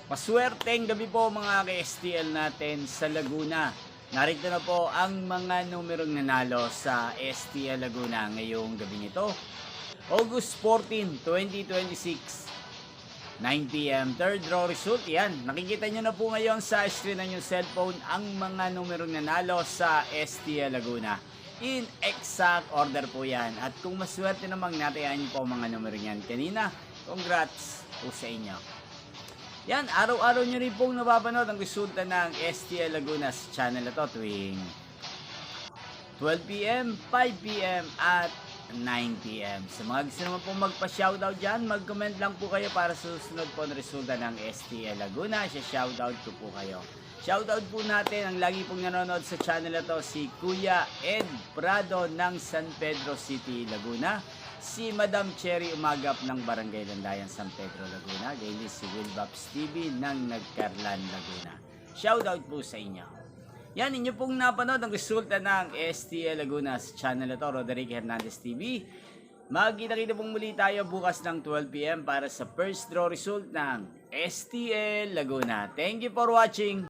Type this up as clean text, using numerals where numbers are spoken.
Maswerteng gabi po mga ka-STL natin sa Laguna. Narito na po ang mga numerong nanalo sa STL Laguna ngayong gabi nito. August 14, 2026, 9pm, third draw result. Yan, nakikita nyo na po ngayon sa screen ng yung cellphone ang mga numerong nanalo sa STL Laguna. In exact order po yan. At kung maswerte namang natayaan nyo po ang mga numerong yan kanina, congrats po sa inyo. Yan, araw-araw nyo rin pong napapanood ang resulta ng STL Laguna sa channel na to tuwing 12pm, 5pm at 9pm. Sa mga gusto naman pong magpa-shoutout dyan, mag-comment lang po kayo para sa susunod po na resulta ng STL Laguna. Shoutout ko po kayo. Shoutout po natin ang lagi pong nanonood sa channel na to, si Kuya Ed Prado ng San Pedro City, Laguna. Si Madam Cherry Umagap ng Barangay Landayan, San Pedro, Laguna. Gaili si Wilbaps TV ng Nagkarlan, Laguna. Shoutout po sa inyo. Yan, inyo pong napanood ang resulta ng STL Laguna sa channel na to, Roderick Hernandez TV. Magkita-kita pong muli tayo bukas ng 12pm para sa first draw result ng STL Laguna. Thank you for watching.